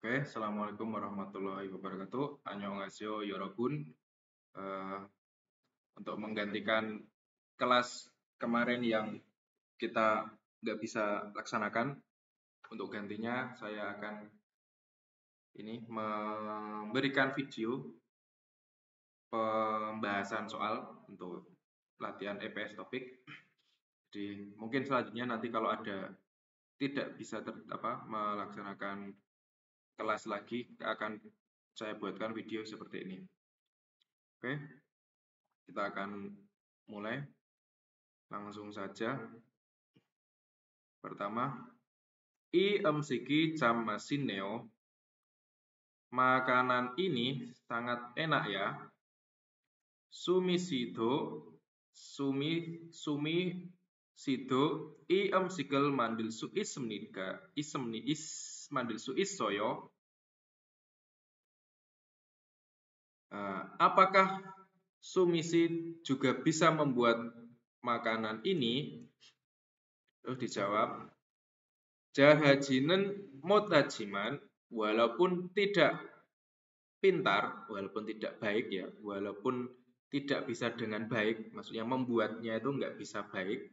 Oke, Assalamualaikum warahmatullahi wabarakatuh. Annyeonghaseyo, yorobun. Eh, untuk menggantikan kelas kemarin yang kita nggak bisa laksanakan, untuk gantinya saya akan memberikan video pembahasan soal untuk latihan EPS topik. Jadi mungkin selanjutnya nanti kalau ada tidak bisa melaksanakan kelas lagi, akan saya buatkan video seperti ini. Oke, kita akan mulai langsung saja. Pertama, I emsiki jam masineo. Makanan ini sangat enak ya. Sumi sido I emsikel mandil su ismnika ismni is mandil su soyo. Apakah Sumisi juga bisa membuat makanan ini? Terus dijawab, Jahajinen motajiman, walaupun tidak pintar, walaupun tidak baik ya, walaupun tidak bisa dengan baik, maksudnya membuatnya itu nggak bisa baik.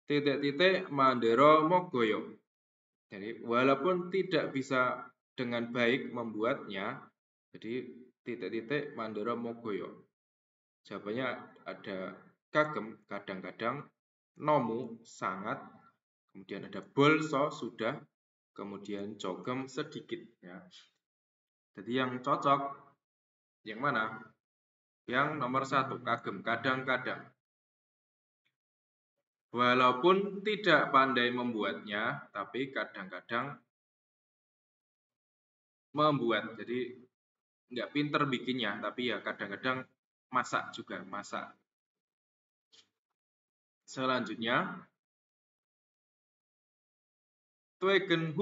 Titik-titik mandero mogoyo. Jadi walaupun tidak bisa dengan baik membuatnya, jadi titik-titik mandero mogoyo. Jawabannya ada kagem, kadang-kadang, nomu, sangat, kemudian ada bolso, sudah, kemudian jogem, sedikit. Ya. Jadi yang cocok, yang mana? Yang nomor 1, kagem, kadang-kadang. Walaupun tidak pandai membuatnya, tapi kadang-kadang membuat. Jadi nggak pinter bikinnya, tapi ya kadang-kadang masak juga, masak. Selanjutnya, Twegen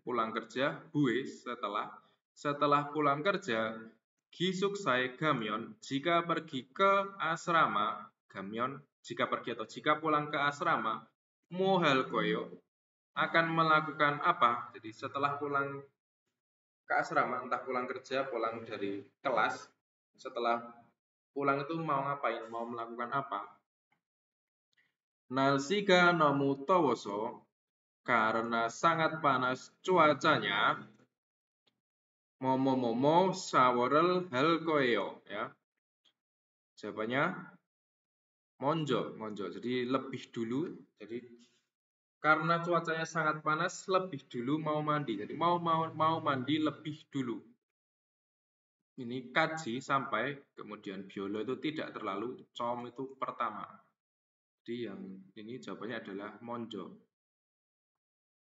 pulang kerja, hue setelah pulang kerja, gisuk saya gamyon, jika pergi ke asrama, gamyon, jika pergi atau jika pulang ke asrama, mohal koyo, akan melakukan apa? Jadi setelah pulang ke asrama, entah pulang kerja, pulang dari kelas, setelah pulang itu mau ngapain? Mau melakukan apa? Nalsika nomu towoso, karena sangat panas cuacanya, momo saworel hal koeo ya. Jawabannya monjo. Jadi lebih dulu. Jadi karena cuacanya sangat panas, lebih dulu mau mandi. Jadi mau mandi lebih dulu. Ini kaji sampai kemudian biolo itu tidak terlalu, com itu pertama. Jadi yang ini jawabannya adalah monjo.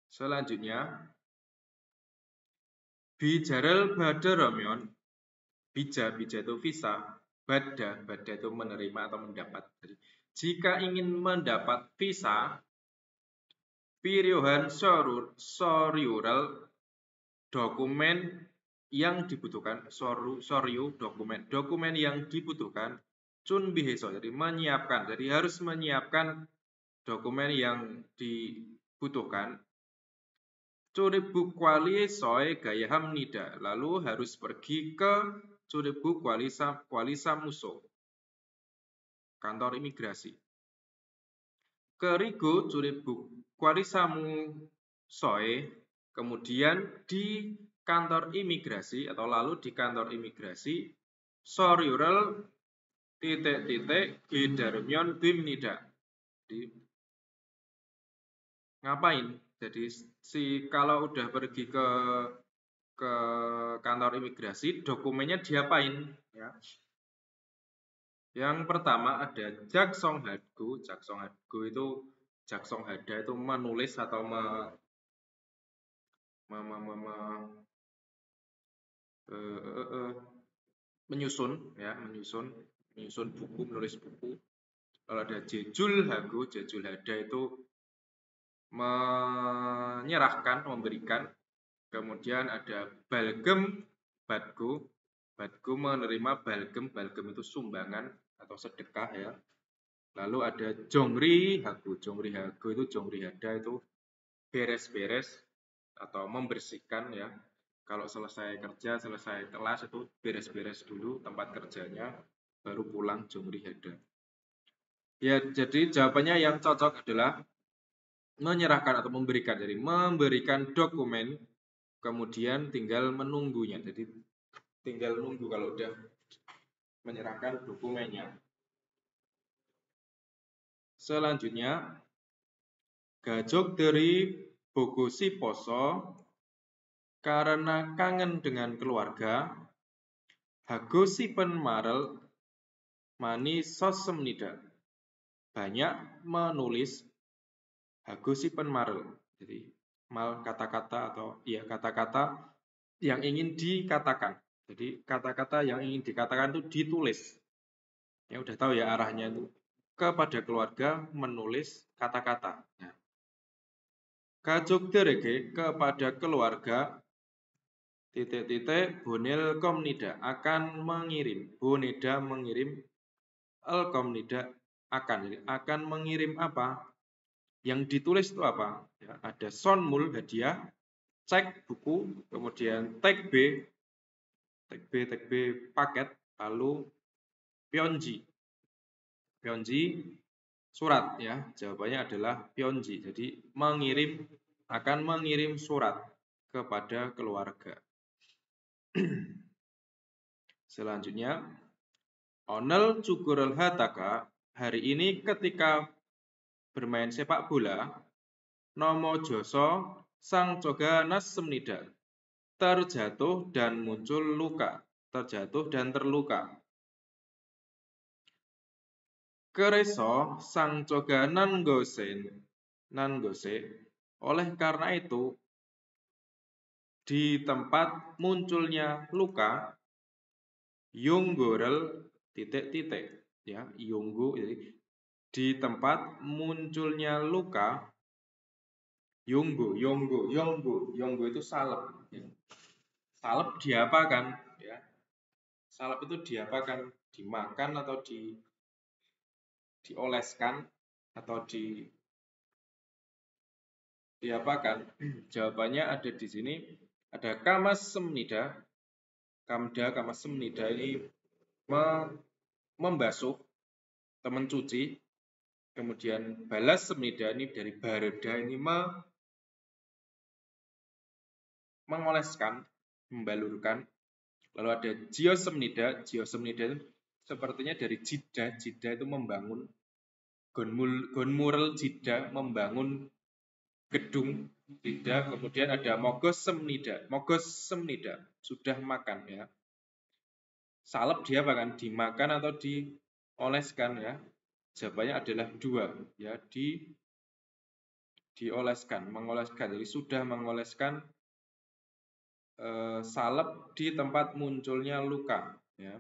Selanjutnya, bijarel badaromyon, bija itu visa, bada itu menerima atau mendapat. Jadi, jika ingin mendapat visa, piriohan soryural, dokumen yang dibutuhkan, dokumen yang dibutuhkan, cun biheso, jadi menyiapkan, jadi harus menyiapkan dokumen yang dibutuhkan. Curibu kuali soe gayaham nida, lalu harus pergi ke Curibu kuali samuso, kantor imigrasi. Kerigo Curibu kuali samusoe, kemudian di kantor imigrasi atau lalu di kantor imigrasi soryural titik-titik gidarmyon bim nida. Jadi, ngapain? Jadi kalau udah pergi ke kantor imigrasi, dokumennya diapain? Ya. Yang pertama ada jaksong hadgu. Jaksong hadgu itu jaksong hada itu menulis atau menyusun ya, menyusun buku, menulis buku. Kalau ada jejul hagu, jejul hada itu menyerahkan, memberikan. Kemudian ada balgem badgu, badgu menerima balgem itu sumbangan atau sedekah ya. Lalu ada jongri hagu itu jongri hada itu beres-beres. atau membersihkan ya. Kalau selesai kerja, selesai kelas itu beres-beres dulu tempat kerjanya, baru pulang jumri hada. Ya, jadi jawabannya yang cocok adalah menyerahkan atau memberikan. Jadi memberikan dokumen, kemudian tinggal menunggunya. Jadi tinggal nunggu kalau udah menyerahkan dokumennya. Selanjutnya, gajok dari bogosi poso karena kangen dengan keluarga, hagosipen marel mani sosemnida. Banyak menulis hagosipen marel. Jadi mal kata-kata atau ya kata-kata yang ingin dikatakan. Jadi kata-kata yang ingin dikatakan itu ditulis. Ya udah tahu ya arahnya itu. Kepada keluarga menulis kata-kata. Nah, kajogderege kepada keluarga titik-titik bonil komnida akan mengirim. Bonida mengirim, el komnida akan. Jadi akan mengirim apa? Yang ditulis itu apa? Ya, ada sonmul hadiah, cek buku, kemudian tag B paket, lalu pionji. Pionji surat ya. Jawabannya adalah pionji. Jadi akan mengirim surat kepada keluarga. Selanjutnya, onel cukurel hataka hari ini ketika bermain sepak bola, nomo joso sang coga nasemnida terjatuh dan muncul luka, terjatuh dan terluka. Kereso sang coga nangose, oleh karena itu di tempat munculnya luka, yunggorel titik-titik ya, yunggu jadi di tempat munculnya luka, yunggu itu salep ya. Salep diapakan ya? Salep itu diapakan? Dimakan atau dioleskan atau diapakan? Jawabannya ada di sini. Ada kamas semnida. Kamas semnida ini membasuh atau mencuci. Kemudian balas semnida ini dari bareda ini mengoleskan, membalurkan. Lalu ada geosemnida. Geosemnida itu sepertinya dari jida. Jida itu membangun. Gonmural jida membangun gedung jida. Kemudian ada mogos semnida. Mogos semnida sudah makan ya. Salep dia apa kan? Dimakan atau dioleskan ya. Jawabannya adalah dua ya, dioleskan, mengoleskan. Jadi sudah mengoleskan salep di tempat munculnya luka ya.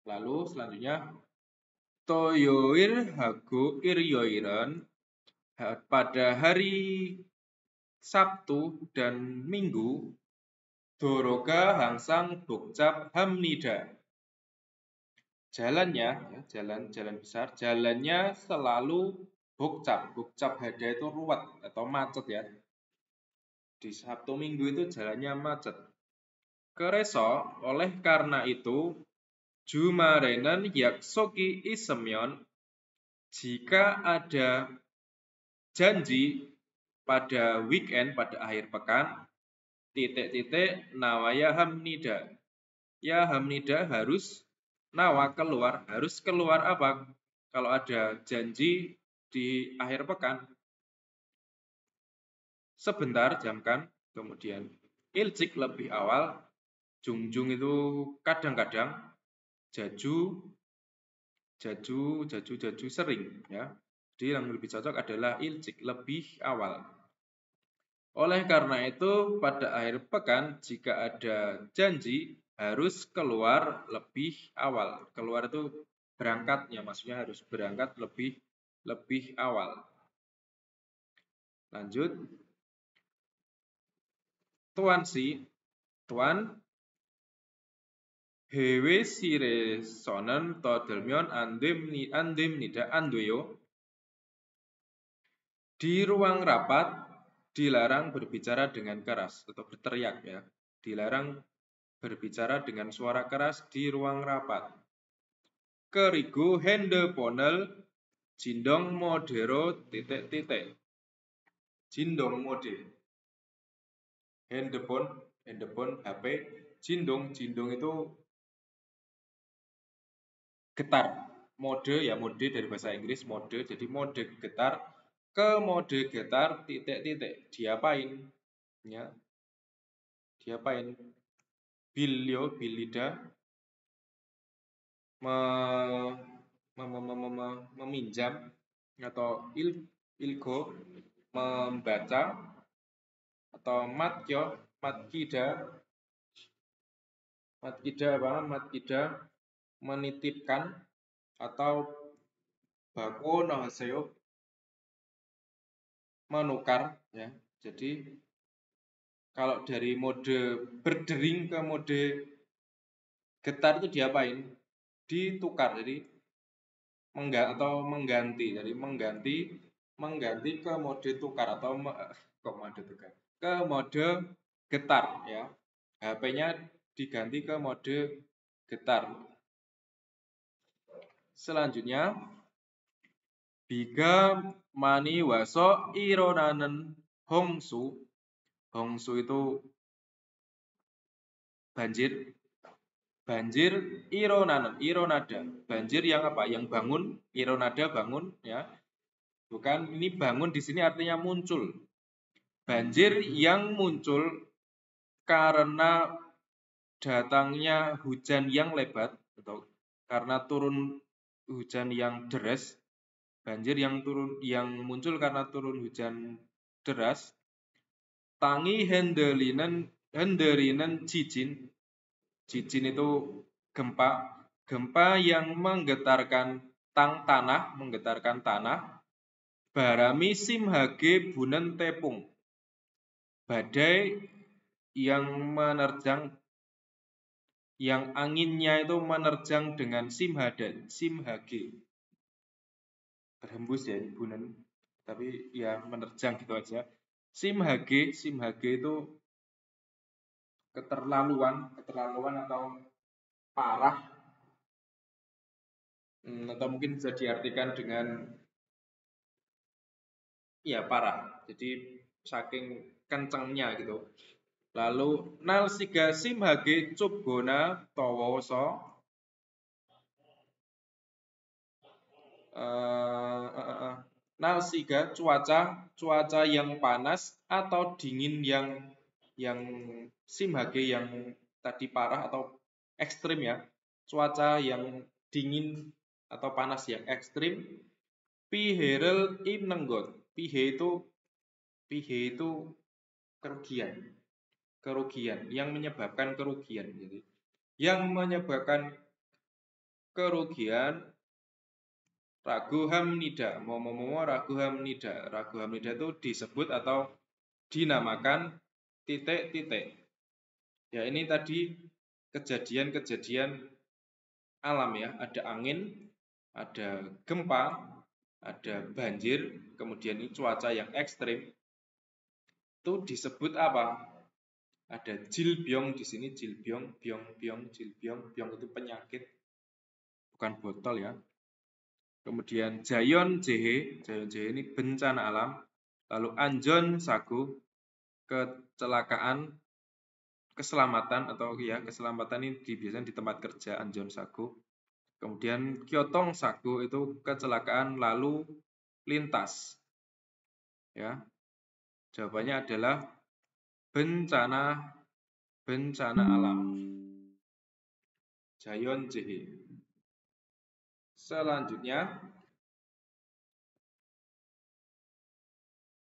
Lalu selanjutnya toyoir hago iryoiren pada hari Sabtu dan Minggu doroga hangsang bukcap hamnida. Jalannya ya, jalan besar, jalannya selalu bukcap. Bukcap hada itu ruwet atau macet ya. Di Sabtu Minggu itu jalannya macet. Kereso oleh karena itu jumarenan yaksoki isemyon jika ada janji pada weekend, pada akhir pekan, titik-titik nawaya hamnida. Ya hamnida harus nawa keluar, harus keluar apa? Kalau ada janji di akhir pekan. Sebentar jamkan, kemudian ilcik lebih awal, jungjung itu kadang-kadang, jaju sering ya. Jadi yang lebih cocok adalah ilcik lebih awal. Oleh karena itu pada akhir pekan jika ada janji harus keluar lebih awal. Keluar itu berangkatnya, maksudnya harus berangkat lebih awal. Lanjut. Tuan hewe sire sonen todelmyon andem nida andweyo. Di ruang rapat dilarang berbicara dengan keras atau berteriak ya. Dilarang berbicara dengan suara keras di ruang rapat. Kerigu handeponel jindong modero titik-titik. Jindong mode. Handphone HP. Jindong itu getar. Mode ya mode dari bahasa Inggris mode. Jadi mode getar ke mode getar titik-titik. Diapain? Ya. Diapain? Bilida meminjam atau ilgo membaca atau matkida menitipkan atau bako nohaseo menukar ya. Jadi kalau dari mode berdering ke mode getar itu diapain? Ditukar. Jadi mengganti. Jadi mengganti ke mode tukar atau mode tukar. Ke mode getar ya. HP-nya diganti ke mode getar. Selanjutnya biga mani waso ironanen hongsu. Hongsu itu banjir. Banjir ironada. Banjir yang apa? Yang bangun, ironada bangun ya. Bukan ini bangun di sini artinya muncul. Banjir yang muncul karena datangnya hujan yang lebat atau karena turun hujan yang deras. Banjir yang muncul karena turun hujan deras. Tangi henderinen jijin. Jijin itu gempa. Gempa yang menggetarkan tanah. Barami simhage bunen tepung. Badai yang menerjang, yang anginnya itu menerjang dengan simhage. Berhembus ya bunen, tapi ya menerjang gitu aja. Simhage itu keterlaluan atau parah, atau mungkin bisa diartikan dengan ya parah. Jadi saking kencengnya gitu. Lalu nalsiga simhage cubgona towoso. Nalsiga cuaca yang panas atau dingin yang simhage yang tadi parah atau ekstrim ya. Cuaca yang dingin atau panas yang ekstrim. Piherel imnenggot. Pihe itu kerugian yang menyebabkan kerugian. Jadi yang menyebabkan kerugian raguhamnida. Raguhamnida itu disebut atau dinamakan titik-titik. Ya ini tadi kejadian-kejadian alam ya. Ada angin, ada gempa, ada banjir, kemudian ini cuaca yang ekstrim. Itu disebut apa? Ada jilbyong di sini, jilbyong itu penyakit, bukan botol ya. Kemudian jayon jehe ini bencana alam. Lalu anjon sagu, kecelakaan, keselamatan atau ya keselamatan ini biasanya di tempat kerja anjon sagu. Kemudian kyotong sagu itu kecelakaan lalu lintas. Ya. Jawabannya adalah bencana alam. Jayon jehe. Selanjutnya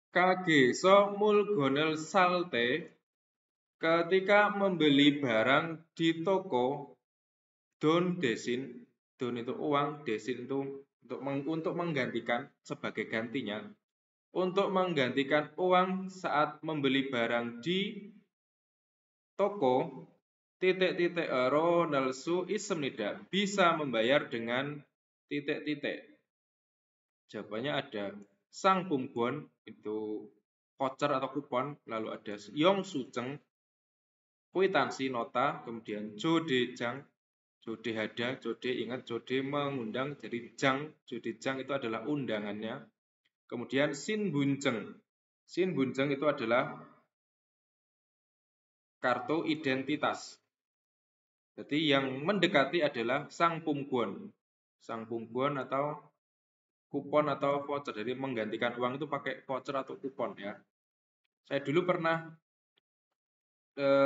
kageso mulgonel salte. Ketika membeli barang di toko, don desin itu uang, desin itu untuk menggantikan sebagai gantinya. Untuk menggantikan uang saat membeli barang di toko, titik-titik ero nelsu isemnida bisa membayar dengan titik-titik. Jawabannya ada sang pumbon itu voucher atau kupon, lalu ada Yongsucheng, kwitansi nota, kemudian Jodejang, Jodehada, Jode ingat Jode mengundang, jadi Jang, Jodejang itu adalah undangannya. Kemudian Shinbunjeng, Shinbunjeng itu adalah kartu identitas. Jadi yang mendekati adalah Sang Pungguan atau kupon atau voucher. Jadi menggantikan uang itu pakai voucher atau kupon ya. Saya dulu pernah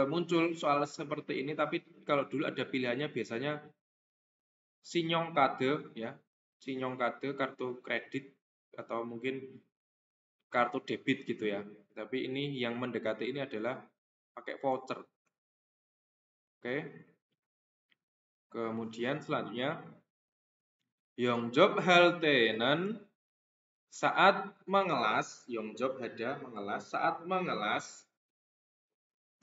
muncul soal seperti ini, tapi kalau dulu ada pilihannya biasanya Sinyongkade ya, Sinyongkade kartu kredit atau mungkin kartu debit gitu ya. Tapi ini yang mendekati ini adalah pakai voucher. Oke. Kemudian selanjutnya Yongjob Haltenen saat mengelas, Yongjob Hada mengelas, saat mengelas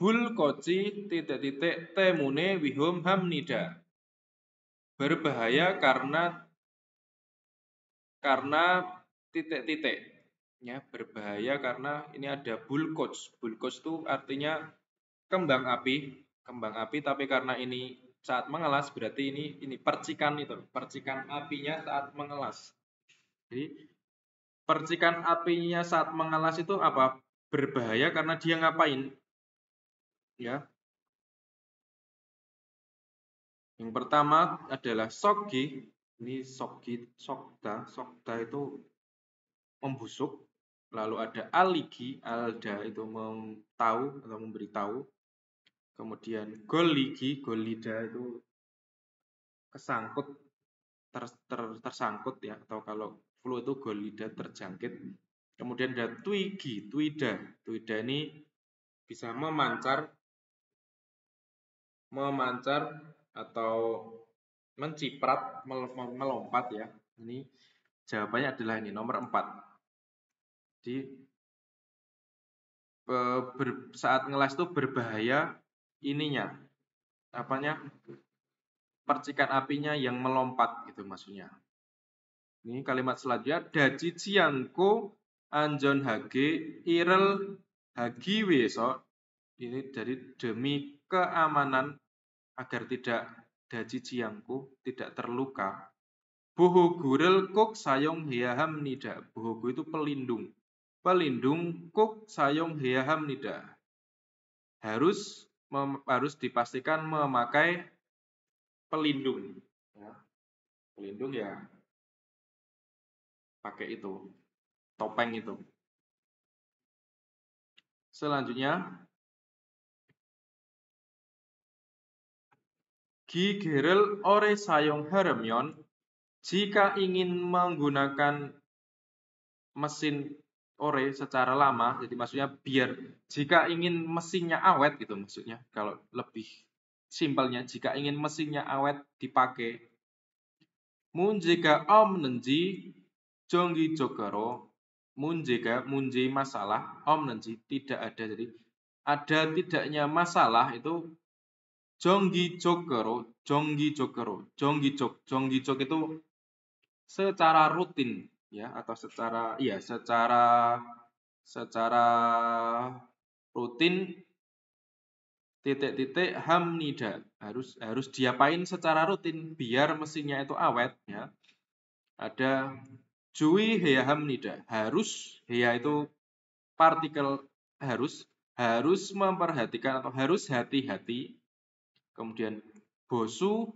Bul koci titik-titik temune wihum hamnida. Berbahaya karena titik-titik. Ya, berbahaya karena ini ada bulkoc. Bulkoc itu artinya kembang api, tapi karena ini saat mengelas berarti ini percikan itu, percikan apinya saat mengelas. Jadi percikan apinya saat mengelas itu apa? Berbahaya karena dia ngapain? Ya. Yang pertama adalah Sokgi. Ini Sokgi, Sokda itu membusuk. Lalu ada Aligi, Alda itu tahu atau memberitahu. Kemudian Goligi, Golida itu kesangkut, tersangkut ya. Atau kalau flu itu Golida terjangkit. Kemudian ada Twigi, Twida. Twida ini bisa memancar atau menciprat, melompat ya. Ini jawabannya adalah ini nomor 4. Jadi saat ngelas itu berbahaya ininya, apanya, percikan apinya yang melompat gitu maksudnya. Ini kalimat selanjutnya, daji ciangko anjon hage irel hagi weso. Ini dari demi keamanan agar tidak daji ciangku tidak terluka. Bohogurel kok sayong hiaham nida. Bohogo itu pelindung. Pelindung kuk sayong hiaham nida. Harus dipastikan memakai pelindung. Ya. Pelindung ya pakai itu, topeng itu. Selanjutnya, Gi gerel ore sayong haremyon. Jika ingin menggunakan mesin ore secara lama, jadi maksudnya biar jika ingin mesinnya awet gitu maksudnya. Kalau lebih simpelnya, jika ingin mesinnya awet dipakai, munjika om nenji jonggi jogaro, munjika masalah, om nenji tidak ada. Jadi ada tidaknya masalah itu jonggi jogaro, jonggi jog itu secara rutin ya atau secara rutin titik-titik hamnida harus diapain secara rutin biar mesinnya itu awet ya. Ada jui hea hamnida, harus hea itu partikel harus memperhatikan atau harus hati-hati. Kemudian bosu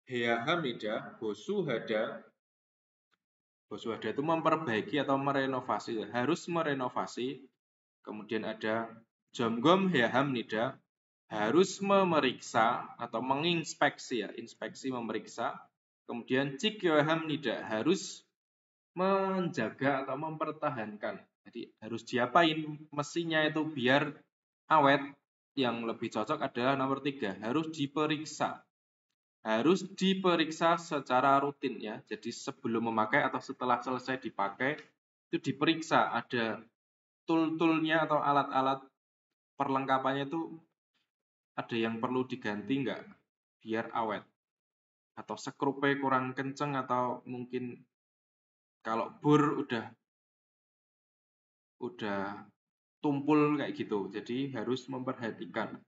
hea hamnida, bosu hada itu memperbaiki atau merenovasi, harus merenovasi. Kemudian ada jomgom heham nida, harus memeriksa atau menginspeksi ya, inspeksi memeriksa. Kemudian cikyoham nida, harus menjaga atau mempertahankan. Jadi harus diapain mesinnya itu biar awet. Yang lebih cocok adalah nomor 3, harus diperiksa. Harus diperiksa secara rutin ya. Jadi sebelum memakai atau setelah selesai dipakai itu diperiksa ada tool-toolnya atau alat-alat perlengkapannya itu ada yang perlu diganti enggak biar awet. Atau sekrupe kurang kenceng atau mungkin kalau bor udah tumpul kayak gitu. Jadi harus memperhatikan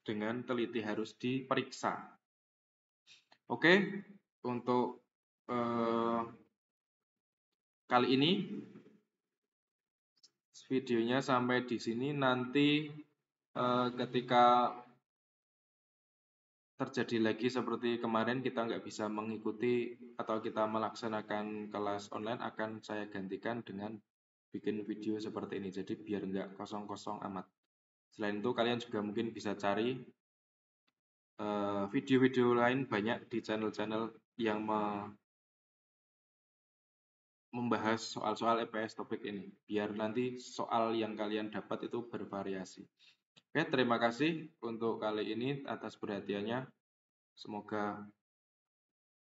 dengan teliti, harus diperiksa. Oke, untuk kali ini videonya sampai di sini. Nanti ketika terjadi lagi seperti kemarin kita nggak bisa mengikuti atau kita melaksanakan kelas online, akan saya gantikan dengan bikin video seperti ini. Jadi biar nggak kosong-kosong amat. Selain itu kalian juga mungkin bisa cari video-video lain banyak di channel-channel yang membahas soal-soal EPS topik ini. Biar nanti soal yang kalian dapat itu bervariasi. Oke, terima kasih untuk kali ini atas perhatiannya. Semoga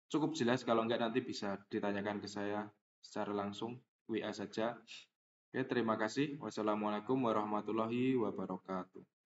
cukup jelas, kalau enggak nanti bisa ditanyakan ke saya secara langsung, WA saja. Oke, terima kasih. Wassalamualaikum warahmatullahi wabarakatuh.